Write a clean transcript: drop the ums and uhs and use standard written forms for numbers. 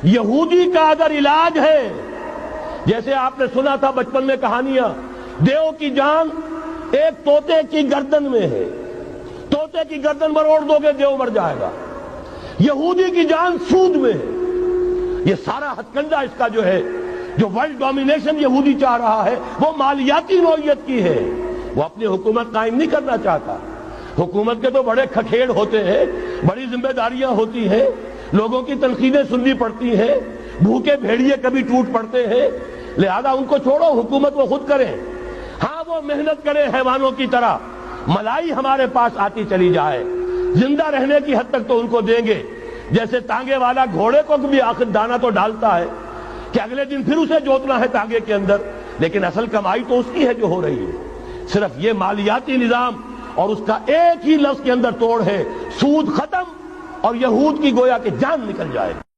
यहूदी का अगर इलाज है, जैसे आपने सुना था बचपन में कहानियां, देव की जान एक तोते की गर्दन में है, तोते की गर्दन मरोड़ दोगे देव मर जाएगा। यहूदी की जान सूद में है। ये सारा हथकंडा इसका जो है, जो वर्ल्ड डोमिनेशन यहूदी चाह रहा है, वो मालियाती नौइयत की है। वो अपनी हुकूमत कायम नहीं करना चाहता। हुकूमत के तो बड़े खखेड़ होते हैं, बड़ी जिम्मेदारियां होती हैं, लोगों की तनकीदें सुननी पड़ती हैं, भूखे भेड़िए कभी टूट पड़ते हैं। लिहाजा उनको छोड़ो, हुकूमत वो खुद करें। हाँ, वो मेहनत करें हैवानों की तरह, मलाई हमारे पास आती चली जाए, जिंदा रहने की हद तक तो उनको देंगे। जैसे तांगे वाला घोड़े को भी आखिर दाना तो डालता है कि अगले दिन फिर उसे जोतना है तांगे के अंदर, लेकिन असल कमाई तो उसकी है जो हो रही है। सिर्फ ये मालियाती निजाम और उसका एक ही लफ्ज के अंदर तोड़ है, सूद खत्म और यहूद की गोया के जान निकल जाए।